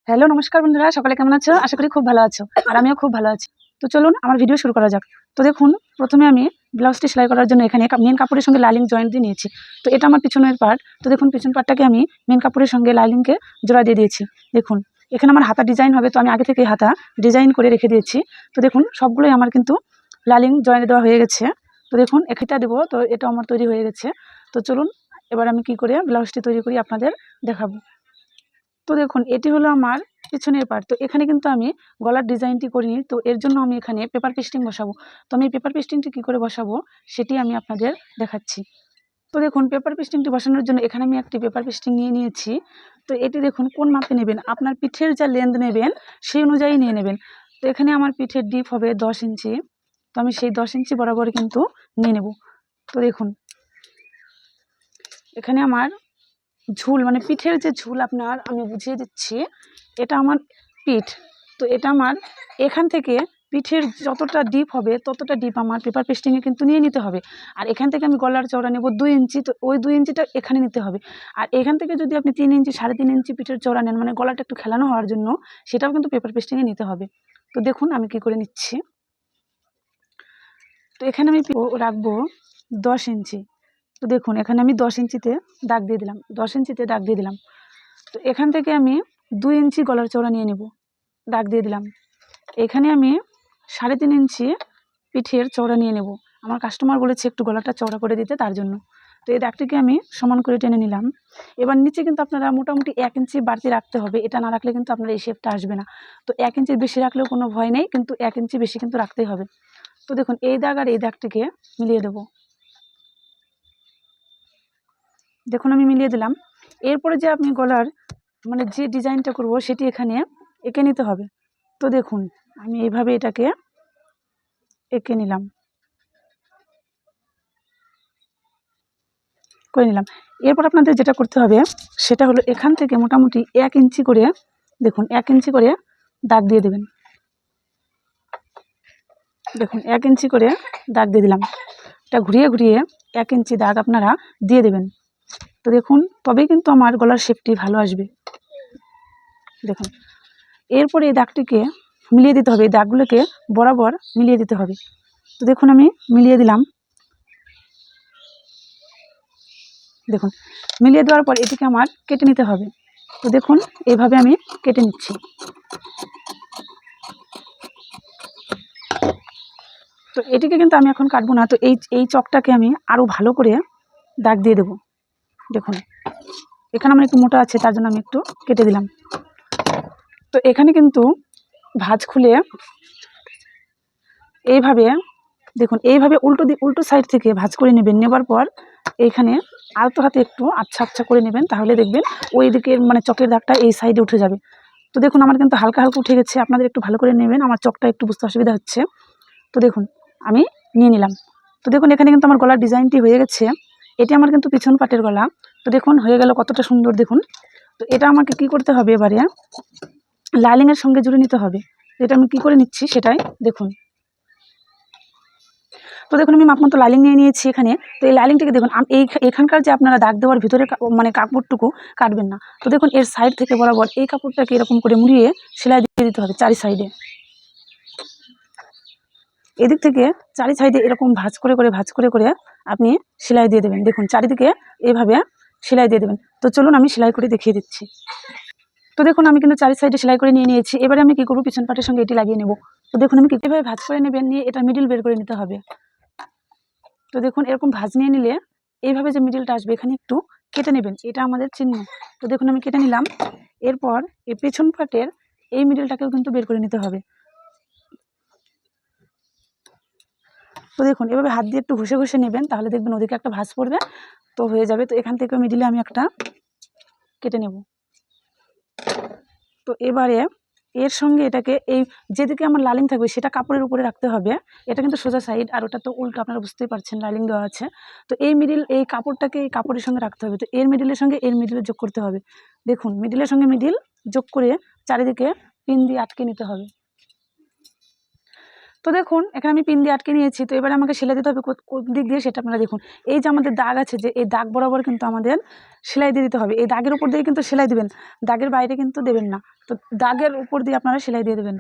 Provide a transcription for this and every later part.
Hello নমস্কার বন্ধুরা, সকালে কেমন আছো? আশা করি খুব ভালো আছো, আর আমিও খুব ভালো আছি। তো চলুন আমার ভিডিও শুরু করা যাক। তো দেখুন, প্রথমে আমি ব্লাউজটি সেলাই করার জন্য এখানে মেন কাপড়ের সঙ্গে লাইলিং জয়েন্ট দিয়ে নিয়েছি। তো এটা আমার পিছনের পার্ট। তো দেখুন, পিছন পার্টটাকে আমি মেন কাপড়ের সঙ্গে লাইলিংকে জোড়া দিয়ে দিয়েছি। দেখুন, এখানে আমার হাতা ডিজাইন হবে, তো আমি আগে থেকে হাতা ডিজাইন করে রেখে দিয়েছি। তো দেখুন, সবগুলোই আমার কিন্তু লাইলিং জয়েন্ট দেওয়া হয়ে গেছে। তো দেখুন, একটা দেবো, তো এটা আমার তৈরি হয়ে গেছে। তো চলুন এবার আমি কি করে ব্লাউজটি তৈরি করি আপনাদের দেখাবো। তো দেখুন, এটি হলো আমার পিছনের পার্ট। তো এখানে কিন্তু আমি গলার ডিজাইনটি করিনি, তো এর জন্য আমি এখানে পেপার পেস্টিং বসাবো। তো আমি পেপার পেস্টিংটি কী করে বসাবো সেটি আমি আপনাদের দেখাচ্ছি। তো দেখুন, পেপার পেস্টিংটি বসানোর জন্য এখানে আমি একটি পেপার পেস্টিং নিয়ে নিয়েছি। তো এটি দেখুন কোন মাপে নেবেন, আপনার পিঠের যা লেন্থ নেবেন সেই অনুযায়ী নিয়ে নেবেন। তো এখানে আমার পিঠের ডিপ হবে 10 ইঞ্চি। তো আমি সেই 10 ইঞ্চি বরাবর কিন্তু নিয়ে নেব। তো দেখুন, এখানে আমার ঝুল মানে পিঠের যে ঝুল আপনার আমি বুঝিয়ে দিচ্ছি, এটা আমার পিঠ। তো এটা আমার এখান থেকে পিঠের যতটা ডিপ হবে ততটা ডিপ আমার পেপার পেস্টিংয়ে কিন্তু নিয়ে নিতে হবে। আর এখান থেকে আমি গলার চওড়া নেব 2 ইঞ্চি, তো ওই 2 ইঞ্চিটা এখানে নিতে হবে। আর এখান থেকে যদি আপনি 3 ইঞ্চি 3.5 ইঞ্চি পিঠের চওড়া নেন, মানে গলাটা একটু খেলানো হওয়ার জন্য, সেটাও কিন্তু পেপার পেস্টিংয়ে নিতে হবে। তো দেখুন আমি কি করে নিচ্ছি। তো এখানে আমি রাখবো 10 ইঞ্চি। তো দেখুন, এখানে আমি 10 ইঞ্চিতে দাগ দিয়ে দিলাম, 10 ইঞ্চিতে দাগ দিয়ে দিলাম। তো এখান থেকে আমি 2 ইঞ্চি গলার চওড়া নিয়ে নেব, দাগ দিয়ে দিলাম। এখানে আমি 3.5 ইঞ্চি পিঠের চওড়া নিয়ে নেব। আমার কাস্টমার বলেছে একটু গলাটা চওড়া করে দিতে, তার জন্য। তো এই দাগটিকে আমি সমান করে টেনে নিলাম। এবার নিচে কিন্তু আপনারা মোটামুটি 1 ইঞ্চি বাড়তি রাখতে হবে, এটা না রাখলে কিন্তু আপনার এই শেপটা আসবে না। তো 1 ইঞ্চির বেশি রাখলেও কোনো ভয় নেই, কিন্তু 1 ইঞ্চি বেশি কিন্তু রাখতেই হবে। তো দেখুন, এই দাগ আর এই দাগটিকে মিলিয়ে দেবো। দেখুন আমি মিলিয়ে দিলাম। এরপরে যে আপনি গলার মানে যে ডিজাইনটা করব সেটি এখানে এঁকে নিতে হবে। তো দেখুন, আমি এইভাবে এটাকে এঁকে নিলাম, করে নিলাম। এরপর আপনাদের যেটা করতে হবে সেটা হলো এখান থেকে মোটামুটি 1 ইঞ্চি করে, দেখুন 1 ইঞ্চি করে দাগ দিয়ে দেবেন। দেখুন 1 ইঞ্চি করে দাগ দিয়ে দিলাম। এটা ঘুরিয়ে ঘুরিয়ে 1 ইঞ্চি দাগ আপনারা দিয়ে দেবেন। তো দেখুন, তবেই কিন্তু আমার গলার শেপটি ভালো আসবে। দেখুন, এরপরে এই দাগটিকে মিলিয়ে দিতে হবে, এই দাগগুলোকে বরাবর মিলিয়ে দিতে হবে। তো দেখুন আমি মিলিয়ে দিলাম। দেখুন, মিলিয়ে দেওয়ার পর এটিকে আমার কেটে নিতে হবে। তো দেখুন এইভাবে আমি কেটে নিচ্ছি। তো এটিকে কিন্তু আমি এখন কাটবো না, তো এই চকটাকে আমি আরও ভালো করে দাগ দিয়ে দেব। দেখুন, এখানে আমার একটু মোটা আছে, তার জন্য আমি একটু কেটে দিলাম। তো এখানে কিন্তু ভাঁজ খুলে এইভাবে, দেখুন এইভাবে উল্টো সাইড থেকে ভাঁজ করে নেবেন। নেবার পর এইখানে আলতো হাতে একটু আচ্ছা আচ্ছা করে নেবেন, তাহলে দেখবেন ওই দিকের মানে চকের দাগটা এই সাইডে উঠে যাবে। তো দেখুন আমার কিন্তু হালকা হালকা উঠে গেছে, আপনাদের একটু ভালো করে নেবেন, আমার চকটা একটু বুঝতে অসুবিধা হচ্ছে। তো দেখুন আমি নিয়ে নিলাম। তো দেখুন এখানে কিন্তু আমার গলার ডিজাইনটি হয়ে গেছে। এটি আমার কিন্তু পিছন পাটের গলা। তো দেখুন হয়ে গেল কতটা সুন্দর, দেখুন। তো এটা আমাকে কি করতে হবে, এবারে লাইলিংয়ের সঙ্গে জুড়ে নিতে হবে। এটা আমি কি করে নিচ্ছি সেটাই দেখুন। তো দেখুন আমি মাপমতো লাইলিং নিয়ে নিয়েছি এখানে। তো এই লাইলিংটিকে দেখুন এখানকার যে আপনারা দাগ দেওয়ার ভিতরে মানে কাপড়টুকু কাটবেন না। তো দেখুন এর সাইড থেকে বরাবর এই কাপড়টাকে এরকম করে মুড়িয়ে সেলাই দিয়ে দিতে হবে চারি সাইডে। এদিক থেকে চারি সাইডে এরকম ভাঁজ করে করে আপনি সেলাই দিয়ে দেবেন। দেখুন চারিদিকে এইভাবে সেলাই দিয়ে দেবেন। তো চলুন আমি সেলাই করে দেখিয়ে দিচ্ছি। তো দেখুন আমি কিন্তু চারি সাইডে সেলাই করে নিয়ে নিয়েছি। এবারে আমি কি করব, পিছন পাটের সঙ্গে এটি লাগিয়ে নেব। তো দেখুন আমি কীভাবে ভাঁজ করে নেবেন, নিয়ে এটা মিডিল বের করে নিতে হবে। তো দেখুন এরকম ভাঁজ নিয়ে নিলে এইভাবে যে মিডিলটা আসবে এখানে একটু কেটে নেবেন, এটা আমাদের চিহ্ন। তো দেখুন আমি কেটে নিলাম। এরপর এই পেছন পাটের এই মিডিলটাকেও কিন্তু বের করে নিতে হবে। তো দেখুন এভাবে হাত দিয়ে একটু ঘষে ঘষে নেবেন, তাহলে দেখবেন ওদিকে একটা ভাঁজ পড়বে, তো হয়ে যাবে। তো এখান থেকে মিডিলে আমি একটা কেটে নেব। তো এবারে এর সঙ্গে এটাকে এই যেদিকে আমার লাইলিং থাকবে সেটা কাপড়ের উপরে রাখতে হবে। এটা কিন্তু সোজা সাইড, আর ওটা তো উল্টো, আপনারা বুঝতেই পারছেন লাইলিং দেওয়া আছে। তো এই মিডিল এই কাপড়টাকে এই কাপড়ের সঙ্গে রাখতে হবে। তো এর মিডিলের সঙ্গে এর মিডিলে যোগ করতে হবে। দেখুন মিডিলের সঙ্গে মিডিল যোগ করে চারিদিকে পিন দিয়ে আটকে নিতে হবে। তো দেখুন এখানে আমি পিন দিয়ে আটকে নিয়েছি। তো এবারে আমাকে সেলাই দিতে হবে কোন দিক দিয়ে সেটা আপনারা দেখুন। এই যে আমাদের দাগ আছে, যে এই দাগ বরাবর কিন্তু আমাদের সেলাই দিয়ে দিতে হবে। এই দাগের উপর দিয়ে কিন্তু সেলাই দিবেন, দাগের বাইরে কিন্তু দেবেন না। তো দাগের উপর দিয়ে আপনারা সেলাই দিয়ে দেবেন।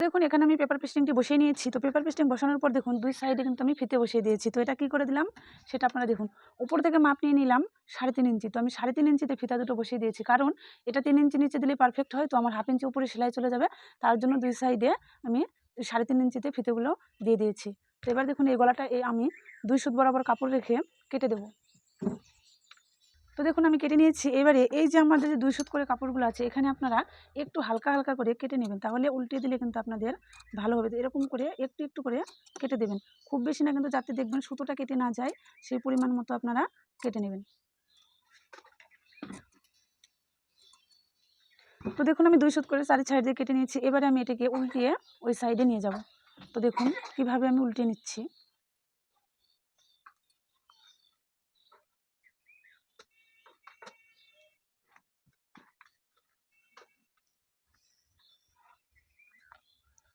দেখুন এখানে আমি পেপার পেস্টিংটি বসিয়ে নিয়েছি। তো পেপার পেস্টিং বসানোর পর দেখুন দুই সাইডে কিন্তু আমি ফিতে বসিয়ে দিয়েছি। তো এটা কি করে দিলাম সেটা আপনারা দেখুন। উপর থেকে মাপ নিয়ে নিলাম 3.5 ইঞ্চি। তো আমি 3.5 ইঞ্চিতে ফিতা দুটো বসিয়ে দিয়েছি, কারণ এটা 3 ইঞ্চি নিচে দিলে পারফেক্ট হয়। তো আমার 1/2 ইঞ্চি উপরে সেলাই চলে যাবে, তার জন্য দুই সাইডে আমি 3.5 ইঞ্চিতে ফিতেগুলো দিয়ে দিয়েছি। তো এবার দেখুন এই গলাটা আমি 2 সুত বরাবর কাপড় রেখে কেটে দেবো। তো দেখুন আমি কেটে নিয়েছি। এবারে এই যে আমাদের যে 2 সুত করে কাপড়গুলো আছে, এখানে আপনারা একটু হালকা হালকা করে কেটে নেবেন, তাহলে উল্টিয়ে দিলে কিন্তু আপনাদের ভালো হবে। তো এরকম করে একটু একটু করে কেটে দেবেন, খুব বেশি না কিন্তু, যাতে দেখবেন সুতোটা কেটে না যায় সেই পরিমাণ মতো আপনারা কেটে নেবেন। তো দেখুন আমি 2 সুত করে 4 সাইড দিয়ে কেটে নিয়েছি। এবারে আমি এটাকে উল্টিয়ে ওই সাইডে নিয়ে যাব। তো দেখুন কিভাবে আমি উল্টিয়ে নিচ্ছি।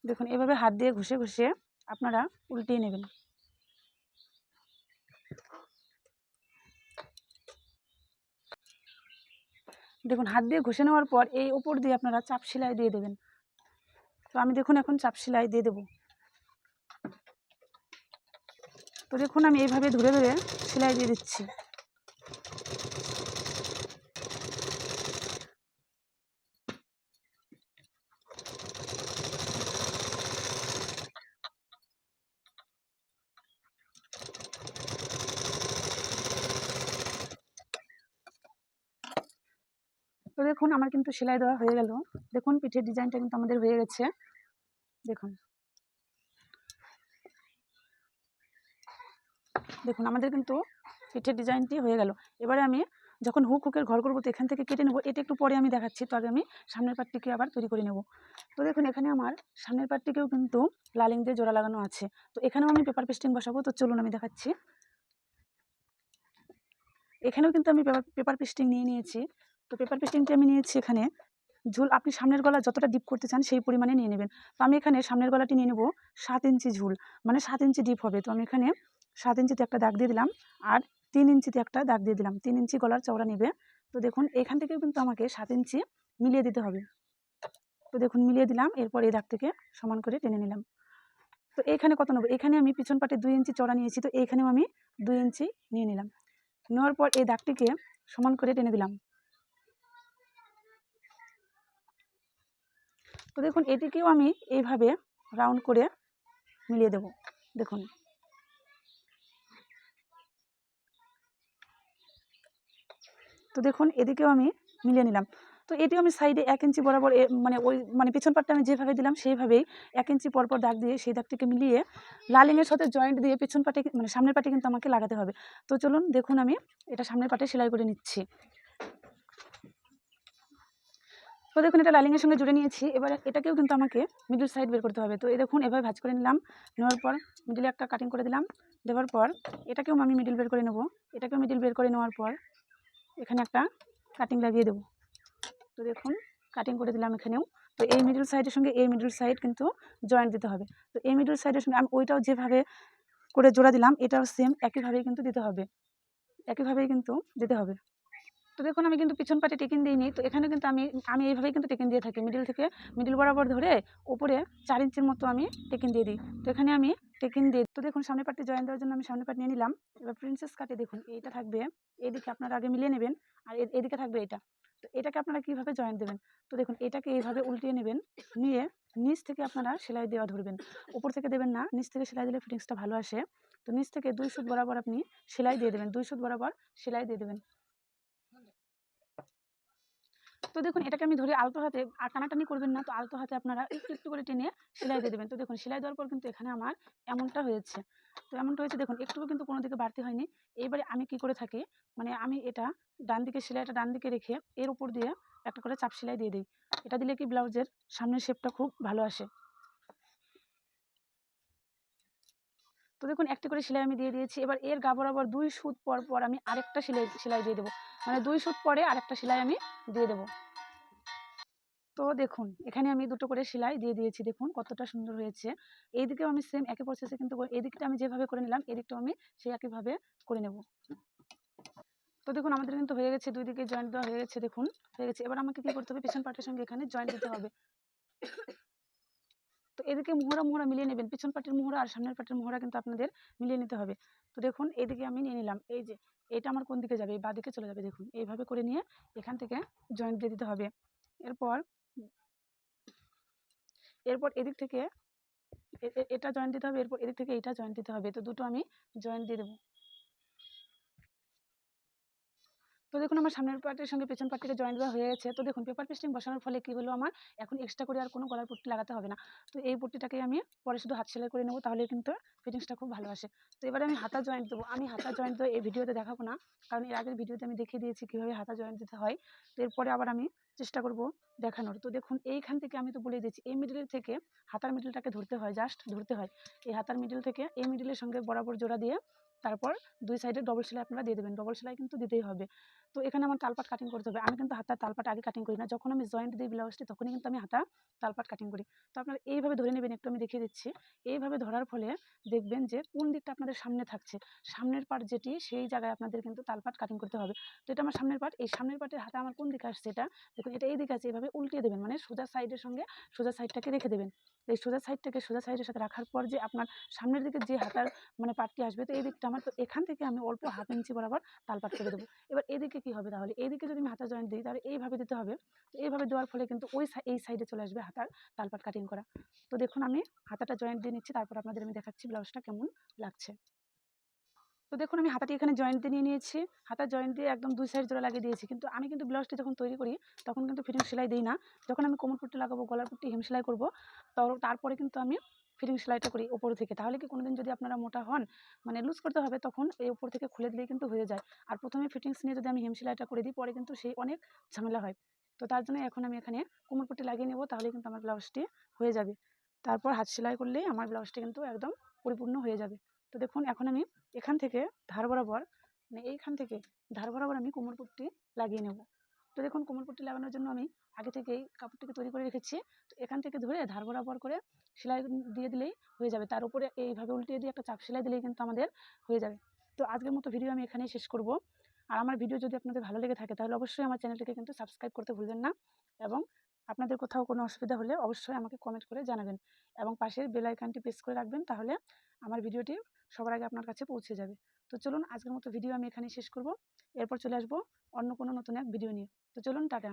দেখুন এভাবে হাত দিয়ে ঘষে ঘষে আপনারা উল্টিয়ে নেবেন। দেখুন হাত দিয়ে ঘষে নেওয়ার পর এই উপর দিয়ে আপনারা চাপ সেলাই দিয়ে দেবেন। তো আমি দেখুন এখন চাপ সেলাই দিয়ে দেবো। তো দেখুন আমি এইভাবে ধরে ধরে সেলাই দিয়ে দিচ্ছি। তো দেখুন আমার কিন্তু সেলাই দেওয়া হয়ে গেল। দেখুন পিঠের ডিজাইনটা কিন্তু আমাদের হয়ে গেছে। দেখুন দেখুন আমাদের কিন্তু পিঠের ডিজাইনটি হয়ে গেল। এবারে আমি যখন হুকের ঘর করবো, তো এখান থেকে কেটে নেবো। এটা একটু পরে আমি দেখাচ্ছি। তো আগে আমি সামনের পাটটিকে আবার তৈরি করে নেব। তো দেখুন এখানে আমার সামনের পাটটিকেও কিন্তু লাইনিং দিয়ে জোড়া লাগানো আছে। তো এখানেও আমি পেপার পেস্টিং বসাবো। তো চলুন আমি দেখাচ্ছি। এখানেও কিন্তু আমি পেপার পেস্টিং নিয়ে নিয়েছি। তো পেপার পেস্টিংটি আমি নিয়েছি এখানে ঝুল, আপনি সামনের গলা যতটা ডিপ করতে চান সেই পরিমাণে নিয়ে নেবেন। তো আমি এখানে সামনের গলাটি নিয়ে নেব 7 ইঞ্চি ঝুল, মানে 7 ইঞ্চি ডিপ হবে। তো আমি এখানে 7 ইঞ্চিতে একটা দাগ দিয়ে দিলাম, আর 3 ইঞ্চিতে একটা দাগ দিয়ে দিলাম। 3 ইঞ্চি গলার চওড়া নেবে। তো দেখুন এখান থেকেও কিন্তু আমাকে 7 ইঞ্চি মিলিয়ে দিতে হবে। তো দেখুন মিলিয়ে দিলাম, এরপর এই দাগ থেকে সমান করে টেনে নিলাম। তো এখানে কত নেব, এখানে আমি পিছন পাটে 2 ইঞ্চি চওড়া নিয়েছি। তো এইখানেও আমি 2 ইঞ্চি নিয়ে নিলাম। নেওয়ার পর এই দাগটিকে সমান করে টেনে দিলাম। তো দেখুন এটিকেও আমি এইভাবে রাউন্ড করে মিলিয়ে দেব। দেখুন তো দেখুন এদিকেও আমি মিলিয়ে নিলাম। তো এটিও আমি সাইডে 1 ইঞ্চি বরাবর মানে পিছন পাটটা আমি যেভাবে দিলাম সেইভাবেই 1 ইঞ্চি পরপর দাগ দিয়ে সেই দাগটিকে মিলিয়ে লাইনিংয়ের সাথে জয়েন্ট দিয়ে পিছন পাটে মানে সামনের পাটে কিন্তু আমাকে লাগাতে হবে। তো চলুন দেখুন আমি এটা সামনের পাটে সেলাই করে নিচ্ছি। তো দেখুন এটা লাইনিংয়ের সঙ্গে জুড়ে নিয়েছি। এবার এটাকেও কিন্তু আমাকে মিডল সাইড বের করতে হবে। তো এই দেখুন এভাবে ভাঁজ করে নিলাম। নেওয়ার পর মিডলে একটা কাটিং করে দিলাম। দেওয়ার পর এটাকেও আমি মিডল বের করে নেব। এটাকেও মিডল বের করে নেওয়ার পর এখানে একটা কাটিং লাগিয়ে দেবো। তো দেখুন কাটিং করে দিলাম এখানেও। তো এই মিডল সাইডের সঙ্গে এই মিডল সাইড কিন্তু জয়েন্ট দিতে হবে। তো এই মিডল সাইডের সঙ্গে আমি ওইটাও যেভাবে করে জোড়া দিলাম, এটাও সেম একইভাবেই কিন্তু দিতে হবে, একইভাবেই কিন্তু দিতে হবে। তো দেখুন আমি কিন্তু পিছন পাটে টেকিং দিইনি। তো এখানে কিন্তু আমি আমি এইভাবেই কিন্তু টেকিং দিয়ে থাকি। মিডল থেকে মিডল বরাবর ধরে উপরে 4 ইঞ্চির মতো আমি টেকিং দিয়ে দিই। তো এখানে আমি টেকিং দিই। তো দেখুন সামনের পাটটি জয়েন দেওয়ার জন্য আমি সামনের পাট নিয়ে নিলাম। এবার প্রিন্সেস কাটে দেখুন এইটা থাকবে, এদিকে আপনারা আগে মিলিয়ে নেবেন, আর এদিকে থাকবে এটা। তো এটাকে আপনারা কীভাবে জয়েন্ট দেবেন, তো দেখুন এটাকে এইভাবে উল্টিয়ে নেবেন, নিয়ে নিচ থেকে আপনারা সেলাই দেওয়া ধরবেন। উপর থেকে দেবেন না, নিচ থেকে সেলাই দিলে ফিটিংসটা ভালো আসে। তো নিচ থেকে 2 সুত বরাবর আপনি সেলাই দিয়ে দেবেন, 2 সুত বরাবর সেলাই দিয়ে দেবেন। তো দেখুন এটাকে আমি ধরে আলতো হাতে, আর টানাটানি করবেন না। তো আলতো হাতে আপনারা একটু একটু করে টেনে সেলাই দিয়ে দেবেন। তো দেখুন সেলাই দেওয়ার পর কিন্তু এখানে আমার এমনটা হয়েছে। তো এমনটা হয়েছে দেখুন, একটুও কিন্তু কোনো দিকে বাড়তি হয়নি। এইবারে আমি কি করে থাকি, মানে আমি এটা ডান দিকে সেলাইটা ডান দিকে রেখে এর উপর দিয়ে একটা করে চাপ সেলাই দিয়ে দিই। এটা দিলে কি ব্লাউজের সামনের শেপটা খুব ভালো আসে। তো দেখুন একটি করে সেলাই আমি দিয়ে দিয়েছি। এবার এর গা বরাবর 2 সুত পর পর আমি আরেকটা সেলাই সেলাই দিয়ে দেবো, মানে 2 সুত পরে আরেকটা সেলাই আমি দিয়ে দেবো। তো দেখুন এখানে আমি দুটো করে সেলাই দিয়ে দিয়েছি, দেখুন কতটা সুন্দর হয়েছে। এইদিকেও আমি সেম একই প্রসেসে কিন্তু এদিকটা আমি যেভাবে করে নিলাম এদিকটাও আমি সেই একইভাবে করে নেব। তো দেখুন আমাদের কিন্তু হয়ে গেছে, দুই দিকে জয়েন্ট দেওয়া হয়ে গেছে, দেখুন হয়ে গেছে। এবার আমাকে কি করতে হবে, পিছন পাটের সঙ্গে এখানে জয়েন্ট দিতে হবে। তো এদিকে মোহরা মিলিয়ে নেবেন, পিছন পাটের মোহরা আর সামনের পাটের মোহরা কিন্তু আপনাদের মিলিয়ে নিতে হবে। তো দেখুন এদিকে আমি নিয়ে নিলাম, এই যে এটা আমার কোন দিকে যাবে, বা দিকে চলে যাবে, দেখুন এইভাবে করে নিয়ে এখান থেকে জয়েন্ট দিয়ে দিতে হবে। এরপর এরপর এদিক থেকে এটা জয়েন্ট দিতে হবে, এরপর এদিক থেকে এটা জয়েন্ট দিতে হবে। তো দুটো আমি জয়েন্ট দিয়ে দেবো। তো দেখুন আমার সামনের পার্টের সঙ্গে পেছন পার্ট থেকে জয়েন্ট দেওয়া হয়ে গেছে। তো দেখুন পেপার পেস্টিং বসানোর ফলে কি হলো, আমার এখন এক্সট্রা করে আর কোনো গলার পট্টি লাগাতে হবে না। তো এই পট্টিটাকে আমি পরে শুধু হাত সেলাই করে নেবো, তাহলে কিন্তু ফিটিংসটা খুব ভালো আসে। তো এবারে আমি হাতা জয়েন্ট দেবো। আমি হাতা জয়েন্ট দেবো এই ভিডিওতে দেখাবো না, কারণ এর আগের ভিডিওতে আমি দেখিয়ে দিয়েছি কীভাবে হাতা জয়েন্ট দিতে হয়। তো এরপরে আবার আমি চেষ্টা করব দেখানোর। তো দেখুন এইখান থেকে আমি তো বলে দিয়েছি, এই মিডিল থেকে হাতার মিডিলটাকে ধরতে হয়, জাস্ট ধরতে হয়। এই হাতার মিডিল থেকে এই মিডিলের সঙ্গে বরাবর জোড়া দিয়ে তারপর দুই সাইডে ডবল সেলাই আপনারা দিয়ে দেবেন, ডবল সেলাই কিন্তু দিতেই হবে। তো এখানে আমার তালপাট কাটিং করতে হবে। আমি কিন্তু হাতার তালপাট আগে কাটিং করি না, যখন আমি জয়েন্ট দিই ব্লাউজটি তখনই কিন্তু আমি হাতা তালপাট কাটিং করি। তো আপনারা এইভাবে ধরে নেবেন, একটু আমি দেখিয়ে দিচ্ছি। এইভাবে ধরার ফলে দেখবেন যে কোন দিকটা আপনাদের সামনে থাকছে, সামনের পার্ট যেটি সেই জায়গায় আপনাদের কিন্তু তালপাট কাটিং করতে হবে। তো এটা আমার সামনের পার্ট, এই সামনের পার্টের হাতা আমার কোন দিকে আসছে, এটা দেখুন এটা এই দিকে আছে, এভাবে উল্টিয়ে দেবেন, মানে সোজা সাইডের সঙ্গে সোজা সাইডটাকে রেখে দেবেন। এই সোজা সাইডটাকে সোজা সাইডের সাথে রাখার পর যে আপনার সামনের দিকে যে হাতার মানে পার্টটি আসবে, তো এই দিকটা আমার, তো এখান থেকে আমি অল্প হাফ ইঞ্চি বরাবর তালপাট করে দেবো। এবার এদিকে কি হবে, তাহলে এইদিকে যদি আমি হাতা জয়েন্ট দিই তাহলে এইভাবে দিতে হবে। তো এইভাবে দেওয়ার ফলে কিন্তু এই সাইডে চলে আসবে হাতার তালপাট কাটিং করা। তো দেখুন আমি হাতাটা জয়েন্ট দিয়ে নিচ্ছি, তারপর আপনাদের আমি দেখাচ্ছি ব্লাউজটা কেমন লাগছে। তো দেখুন আমি হাতাটি এখানে জয়েন্ট দিয়ে নিয়েছি, হাতা জয়েন্ট দিয়ে একদম দুই সাইড জোড়া লাগিয়ে দিয়েছি। কিন্তু আমি কিন্তু ব্লাউজটি যখন তৈরি করি তখন কিন্তু ফিটিং সেলাই দিই না। যখন আমি কোমর পট্টি লাগাবো, গলার পট্টি হেম সেলাই করবো, তারপরে কিন্তু আমি ফিটিং সেলাইটা করি উপর থেকে। তাহলে কি কোনোদিন যদি আপনারা মোটা হন, মানে লুজ করতে হবে, তখন এই উপর থেকে খুলে দিলেই কিন্তু হয়ে যায়। আর প্রথমে ফিটিংস নিয়ে যদি আমি হেম সেলাইটা করে দিই, পরে কিন্তু সেই অনেক ঝামেলা হয়। তো তার জন্য এখন আমি এখানে কোমর পট্টি লাগিয়ে নেবো, তাহলে কিন্তু আমার ব্লাউজটি হয়ে যাবে। তারপর হাত সেলাই করলেই আমার ব্লাউজটি কিন্তু একদম পরিপূর্ণ হয়ে যাবে। তো দেখুন এখন আমি এখান থেকে ধার বরাবর, মানে এইখান থেকে ধার বরাবর আমি কোমর পট্টি লাগিয়ে নেব। তো দেখুন কোমর পট্টি লাগানোর জন্য আমি আগে থেকেই কাপড়টিকে তৈরি করে রেখেছি। তো এখান থেকে ধরে ধার বরাবর করে সেলাই দিয়ে দিলেই হয়ে যাবে। তার উপরে এইভাবে উল্টিয়ে দিয়ে একটা চাপ সেলাই দিলেই কিন্তু আমাদের হয়ে যাবে। তো আজকের মতো ভিডিও আমি এখানেই শেষ করব। আর আমার ভিডিও যদি আপনাদের ভালো লেগে থাকে তাহলে অবশ্যই আমার চ্যানেলটিকে কিন্তু সাবস্ক্রাইব করতে ভুলবেন না, এবং আপনাদের কোথাও কোনো অসুবিধা হলে অবশ্যই আমাকে কমেন্ট করে জানাবেন, এবং পাশের বেল আইকনটি প্রেস করে রাখবেন, তাহলে আমার ভিডিওটি সবার আগে আপনার কাছে পৌঁছে যাবে। তো চলুন আজকের মতো ভিডিও আমি এখানেই শেষ করব। এরপর চলে আসবো অন্য কোনো নতুন এক ভিডিও নিয়ে। তো চলুন টাটা।